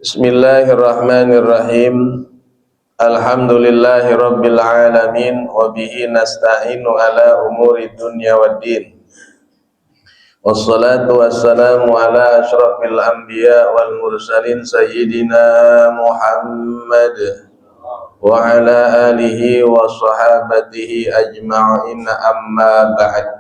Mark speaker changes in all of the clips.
Speaker 1: Bismillahirrahmanirrahim. Alhamdulillahi rabbil alamin wa bihi nasta'inu ala umuri dunya waddin. Wassalatu wassalamu ala asyrafil anbiya wal mursalin sayyidina Muhammad wa ala alihi wa sahabatihi ajma'in, amma ba'd.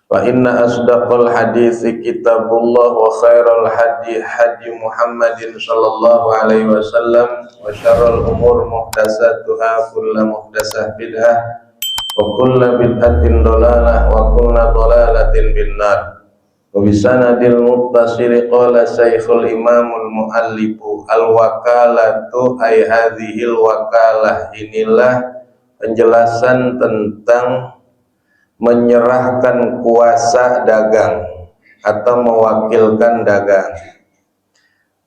Speaker 1: Fa inna asdaqal hadithi kitabullah wa khairal hadi hadi Muhammadin sallallahu alaihi wasallam wa syarrul umur muhdatsatuha kullu muhdatsah bid'ah wa kullu bid'atin dhalalah wa kullu dhalalatin finnar. Wa bisanadil muttasil qala Syekhul Imamul Muallifu al-wakalatu ay hadhil wakalah, inilah penjelasan tentang menyerahkan kuasa dagang atau mewakilkan dagang.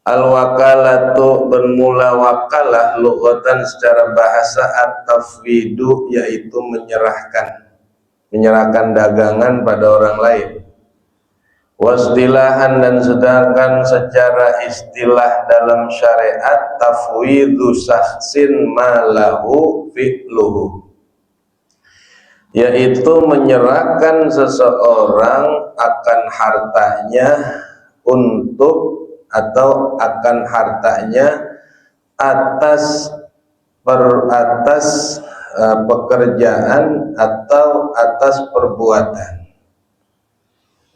Speaker 1: Al-wakalatu bermula wakalah lughatan secara bahasa at-tafwidu, yaitu menyerahkan dagangan pada orang lain. Wastilahan, dan sedangkan secara istilah dalam syariat tafwidu sahsin malahu fi'luhu, yaitu menyerahkan seseorang akan hartanya akan hartanya atas pekerjaan atau atas perbuatan.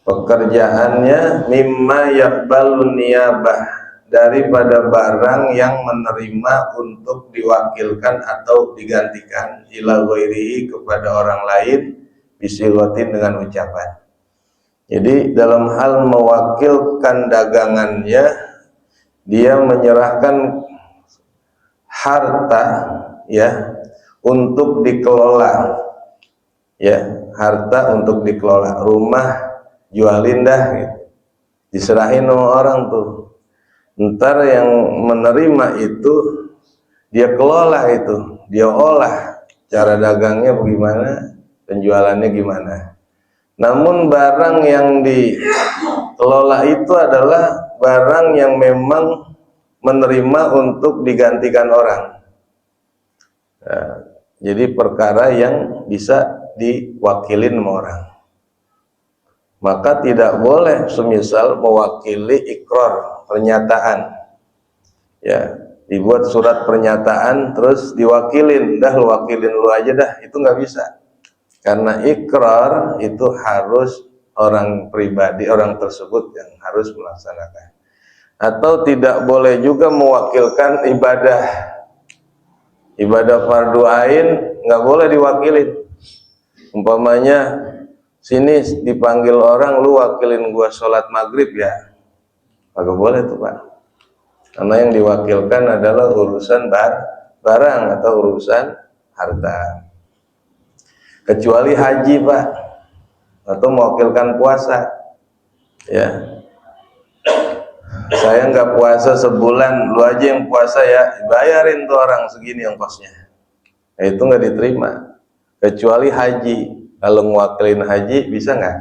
Speaker 1: Pekerjaannya mimma yaqbalu niyabah, daripada barang yang menerima untuk diwakilkan atau digantikan ila ghairihi, kepada orang lain, bisighatin, dengan ucapan. Jadi dalam hal mewakilkan dagangannya, dia menyerahkan harta untuk dikelola, harta untuk dikelola. Rumah jualin dah gitu, diserahin sama orang tuh. Ntar yang menerima itu dia kelola, itu dia olah, cara dagangnya bagaimana, penjualannya gimana. Namun barang yang dikelola itu adalah barang yang memang menerima untuk digantikan orang. Nah, jadi perkara yang bisa diwakilin sama orang. Maka tidak boleh semisal mewakili ikrar, pernyataan, dibuat surat pernyataan terus diwakilin, dah lu wakilin lu aja dah, itu nggak bisa. Karena ikrar itu harus orang pribadi, orang tersebut yang harus melaksanakan. Atau tidak boleh juga mewakilkan ibadah fardu ain, nggak boleh diwakilin. Umpamanya sini dipanggil orang, lu wakilin gua sholat maghrib ya, kagak boleh tuh Pak. Karena yang diwakilkan adalah urusan barang atau urusan harta. Kecuali haji Pak, atau mewakilkan puasa. Saya nggak puasa sebulan, lu aja yang puasa ya, bayarin tuh orang segini ongkosnya. Nah, itu nggak diterima. Kecuali haji, kalau mewakilin haji bisa nggak?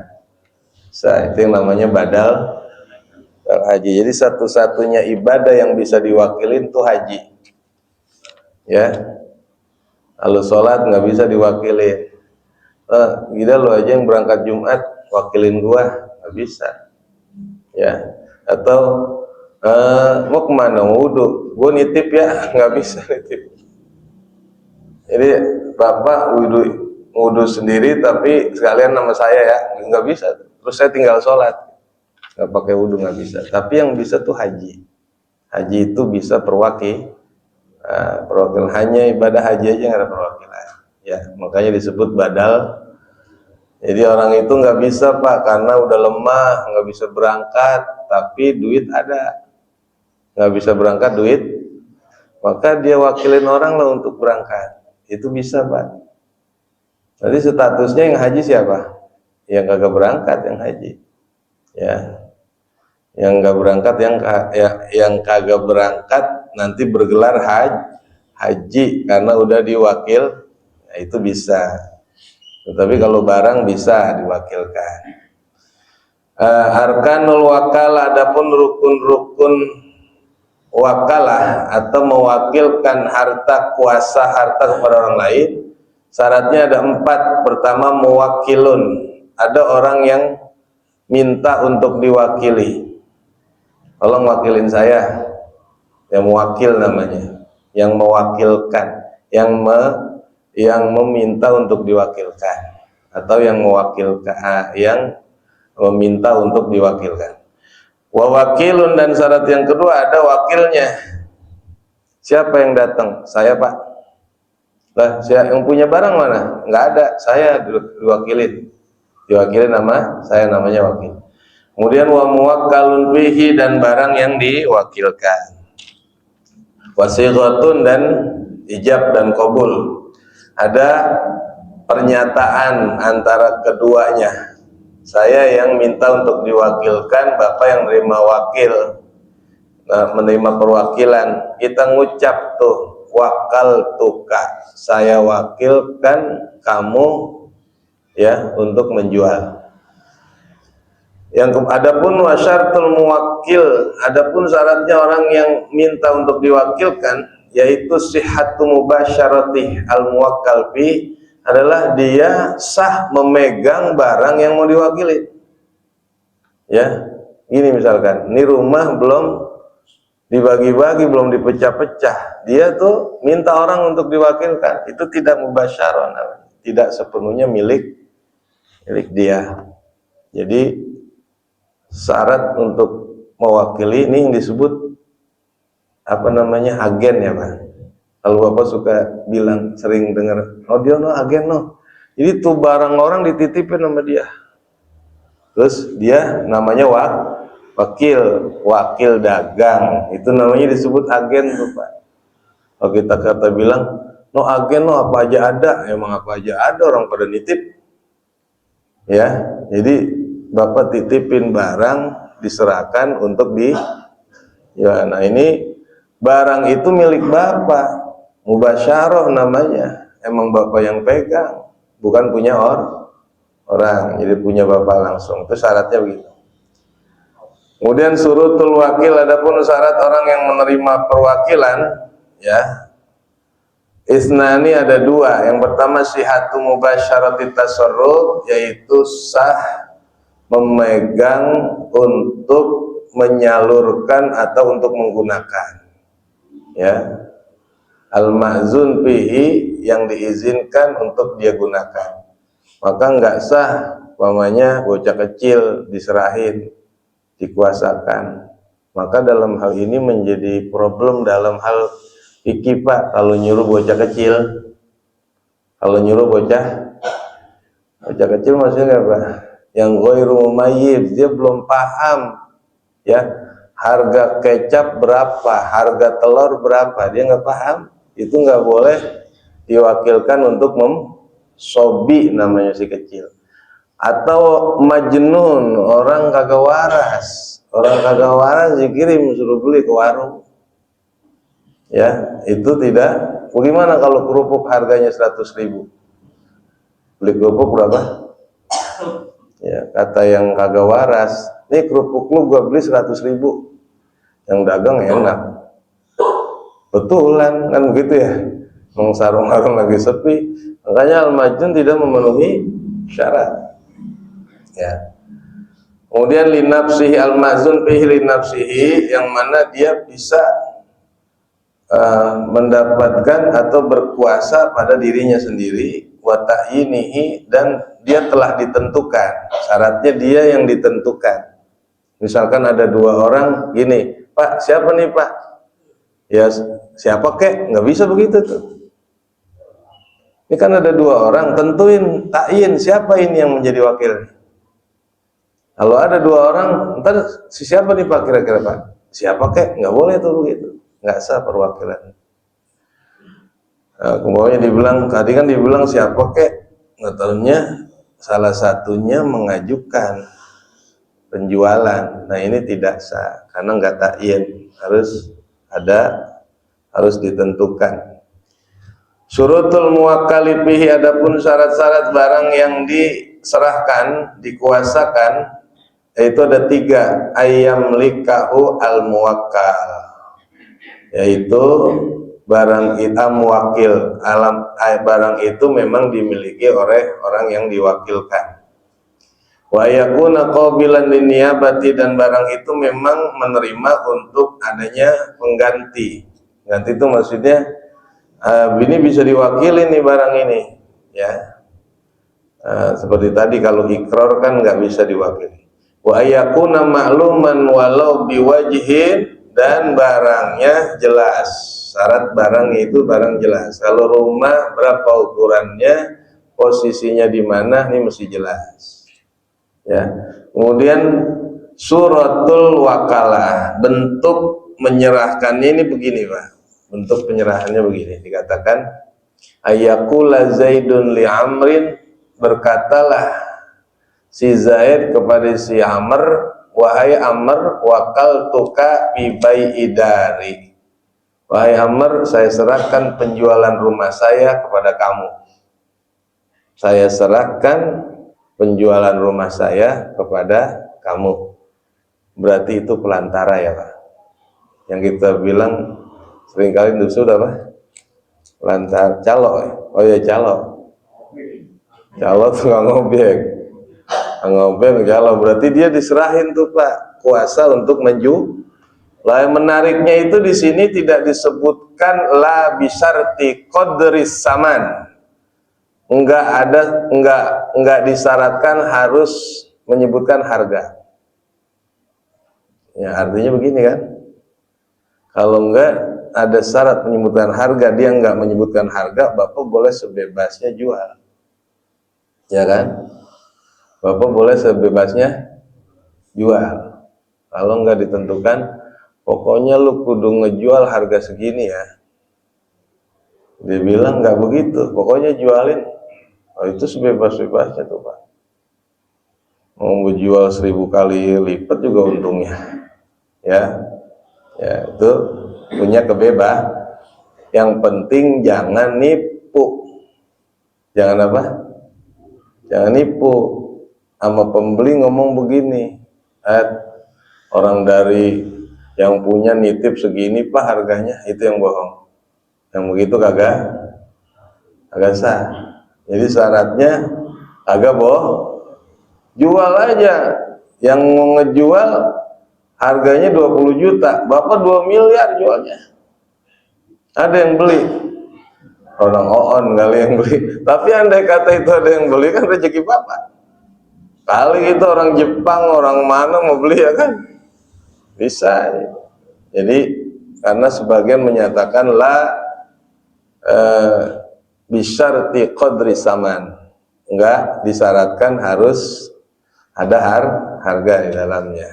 Speaker 1: Bisa, itu yang namanya badal haji. Jadi satu-satunya ibadah yang bisa diwakilin tuh haji. Kalau sholat nggak bisa diwakilin. Gila lu aja yang berangkat Jumat wakilin gua, nggak bisa. Atau mau kemana, wudhu, gua nitip ya, nggak bisa nitip. Jadi bapak wudhu sendiri tapi sekalian nama saya ya, nggak bisa. Terus saya tinggal sholat, nggak pakai wudhu, nggak bisa. Tapi yang bisa tuh haji. Haji itu bisa perwakilan, hanya ibadah haji aja nggak ada perwakilan. Makanya disebut badal. Jadi orang itu nggak bisa Pak, karena udah lemah, nggak bisa berangkat, tapi duit ada, nggak bisa berangkat duit, maka dia wakilin orang lah untuk berangkat. Itu bisa Pak. Jadi statusnya yang haji siapa? Yang kagak berangkat yang haji. Yang nggak berangkat, yang kagak berangkat nanti bergelar haji karena udah diwakil. Nah, itu bisa. Tetapi kalau barang bisa diwakilkan. Arkanul wakal, adapun rukun-rukun wakalah atau mewakilkan harta, kuasa harta kepada orang lain, syaratnya ada 4. Pertama, muwakilun, ada orang yang minta untuk diwakili. Tolong wakilin saya, yang mewakil namanya, yang mewakilkan, yang meminta untuk diwakilkan, atau yang mewakilkan, yang meminta untuk diwakilkan. Wa wakilun, dan syarat yang kedua ada wakilnya. Siapa yang datang? Saya, Pak. Lah, saya yang punya barang mana? Enggak ada, saya diwakilin. Diwakilin nama saya, namanya wakil. Kemudian wa muwakkalun bihi, dan barang yang diwakilkan. Wasighatun, dan ijab dan qabul. Ada pernyataan antara keduanya. Saya yang minta untuk diwakilkan, Bapak yang menerima wakil, menerima perwakilan. Kita ngucap tuh, wakal tuka, saya wakilkan kamu ya untuk menjual. Yang adapun wasyartul muwakil, adapun syaratnya orang yang minta untuk diwakilkan, yaitu sihhatu mubasyarati al muwakkal fi, adalah dia sah memegang barang yang mau diwakili. Ya, ini misalkan, ini rumah belum dibagi-bagi, belum dipecah-pecah, dia tuh minta orang untuk diwakilkan, itu tidak mubasyarah, tidak sepenuhnya milik dia. Jadi syarat untuk mewakili ini yang disebut apa namanya, agen ya Pak. Kalau Bapak suka bilang, sering dengar, oh dia no agen no. Jadi tuh barang orang dititipin sama dia. Terus dia namanya wakil dagang. Itu namanya disebut agen tuh Pak. Kalau kita kata bilang, no agen no apa aja ada. Emang apa aja ada, orang pada nitip. Ya, jadi Bapak titipin barang, diserahkan untuk ya, nah ini barang itu milik Bapak. Mubasyarah namanya, emang Bapak yang pegang, bukan punya orang, jadi punya Bapak langsung. Itu syaratnya begitu. Kemudian surutul wakil, adapun syarat orang yang menerima perwakilan, ya, isnani ada 2. Yang pertama sihhatu mubasyarati tasarruf, yaitu sah memegang untuk menyalurkan atau untuk menggunakan, ya. Al-ma'zun bihi, yang diizinkan untuk dia gunakan. Maka enggak sah umpamanya bocah kecil diserahin, dikuasakan. Maka dalam hal ini menjadi problem dalam hal fikih Pak. Kalau nyuruh bocah kecil, bocah kecil maksudnya apa? Yang ghairu mumayyiz, dia belum paham ya, harga kecap berapa, harga telur berapa, dia nggak paham. Itu nggak boleh diwakilkan untuk sobi namanya si kecil. Atau majnun, orang kagak waras dikirim suruh beli ke warung, ya itu tidak. Bagaimana kalau kerupuk harganya 100.000, beli kerupuk berapa? Ya kata yang kagak waras, nih kerupuk lu gua beli 100.000, yang dagang enak, betulan kan begitu ya. Sarung-sarung lagi sepi, makanya al-majnun tidak memenuhi syarat. Ya. Kemudian linafsihi, al-mazun fihi linafsihi, yang mana dia bisa mendapatkan atau berkuasa pada dirinya sendiri, wa ta'yinihi, dan dia telah ditentukan. Syaratnya dia yang ditentukan. Misalkan ada 2 orang gini, Pak siapa nih Pak? Ya siapa kek? Nggak bisa begitu tuh. Ini kan ada 2 orang, tentuin, takyin siapa ini yang menjadi wakil. Kalau ada 2 orang, ntar siapa nih Pak kira-kira Pak? Siapa kek? Nggak boleh tuh begitu, nggak sah perwakilan. Nah, kemudian dibilang, tadi kan dibilang siapa kek? Ngetolnya salah satunya mengajukan penjualan. Nah ini tidak sah, karena nggak takyin, harus ditentukan. Syurutul muwakkali bihi, adapun syarat-syarat barang yang diserahkan, dikuasakan, yaitu ada 3. Ayyam likahu al muwakkal, yaitu barang hitam wakil barang itu memang dimiliki oleh orang yang diwakilkan. Wa yakuna qabilan liniyabati, dan barang itu memang menerima untuk adanya pengganti. Ganti itu maksudnya ini bisa diwakili nih barang ini, ya. Seperti tadi kalau ikrar kan nggak bisa diwakili. Wa yakuna ma'luman walau biwajhin, dan barangnya jelas. Syarat barang itu barang jelas. Kalau rumah berapa ukurannya, posisinya di mana, ini mesti jelas. Ya. Kemudian suratul wakalah, bentuk menyerahkannya ini begini, Pak. Bentuk penyerahannya begini, dikatakan ayakula Zaidun li Amrin, berkatalah si Zaid kepada si Amr, wahai Amr, wakal tuka bibai idari, wahai Amr, saya serahkan penjualan rumah saya kepada kamu. Saya serahkan penjualan rumah saya kepada kamu. Berarti itu pelantara ya Pak. Yang kita bilang seringkali dusun apa? Pelantara, calo. Oh ya, calo. Calo tukang ngobek. Ngobek calo, berarti dia diserahin tuh Pak, kuasa untuk menjual. Lah yang menariknya itu di sini tidak disebutkan la bisarti qadris saman. Enggak disyaratkan harus menyebutkan harga. Ya, artinya begini kan. Kalau enggak ada syarat menyebutkan harga, dia enggak menyebutkan harga, Bapak boleh sebebasnya jual. Ya kan? Bapak boleh sebebasnya jual. Kalau enggak ditentukan, pokoknya lu kudu ngejual harga segini ya. Dia bilang enggak begitu, pokoknya jualin. Oh, itu sebebas-bebasnya tuh Pak. Mau jual 1000 kali lipat juga untungnya. Ya, itu punya kebebasan. Yang penting jangan nipu. Jangan apa? Jangan nipu. Sama pembeli ngomong begini, orang dari yang punya nitip segini Pak harganya, itu yang bohong. Yang begitu kagak sah. Jadi syaratnya agak jual aja. Yang mau ngejual harganya 20 juta, Bapak 2 miliar jualnya. Ada yang beli. Orang oon kali yang beli. Tapi andai kata itu ada yang beli, kan rezeki Bapak. Kali itu orang Jepang, orang mana mau beli ya kan? Bisa. Jadi karena sebagian menyatakan la bisyarti qadri saman, enggak disyaratkan harus ada harga di dalamnya.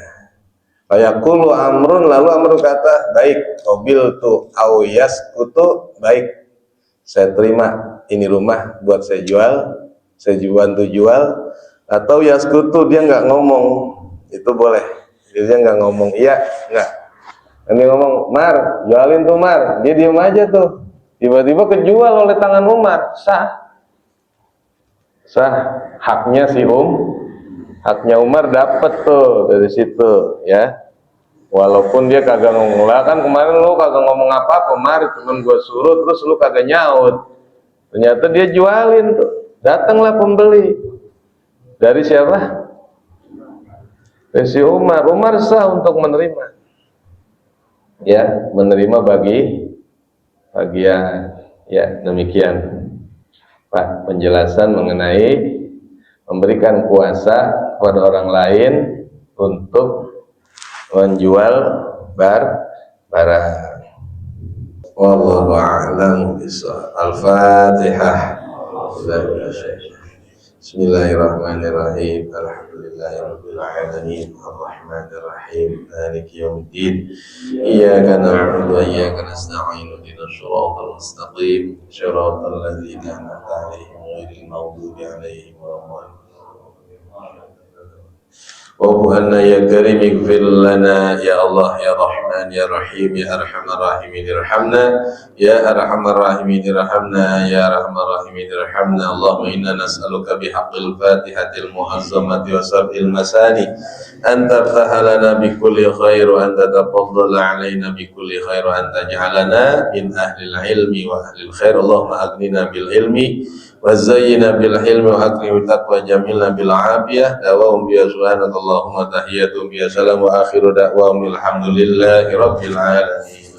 Speaker 1: Fayaqulu Amrun, lalu Amr kata, baik, qabiltu aw yaskutu, baik, saya terima ini rumah buat saya bantu jual, atau yaskutu, dia enggak ngomong, itu boleh. Dia enggak ngomong iya, enggak. Dia ngomong, Mar, jualin tuh Mar, dia diem aja tuh. Tiba-tiba kejual oleh tangan Umar, sah, haknya haknya Umar dapat tuh dari situ, ya. Walaupun dia kagak ngomong, lah kan kemarin lu kagak ngomong apa-apa, Umar, cuman gua suruh terus lu kagak nyaut. Ternyata dia jualin tuh, datanglah pembeli. Dari siapa? Dari si Umar. Umar sah untuk menerima, ya, menerima bagian, ya. Demikian Pak penjelasan mengenai memberikan kuasa kepada orang lain untuk menjual barang. Wallahu a'lam bishawab. Al-Fatihah. Bismillahirrahmanirrahim. Alhamdulillahirabbil alamin. Arrahmanir rahim. Maliki yaumiddin. Iyyaka na'budu wa iyyaka nasta'in. Ihdinas shiratal mustaqim. Shiratal ladzina an'amta 'alaihim ghairil maghdubi 'alaihim waladdallin. واعف عنا يا كريم اغفر لنا يا الله يا رحمن يا رحيم يا أرحم الراحمين ارحمنا يا أرحم الراحمين ارحمنا يا أرحم الراحمين ارحمنا اللهم إنا نسألك بحق الفاتحة المعظمة وسبع المثاني أن تفتح لنا بكل خير وأن تتفضل علينا بكل خير وأن تجعلنا من أهل العلم وأهل الخير اللهم أغننا بالعلم وزينا بالحلم وأكرم بالتقوى جميلنا بالعافية دعواهم بها سبحانك اللهم تحياتهم بها سلام وآخر دعواهم الحمد لله رب العالمين.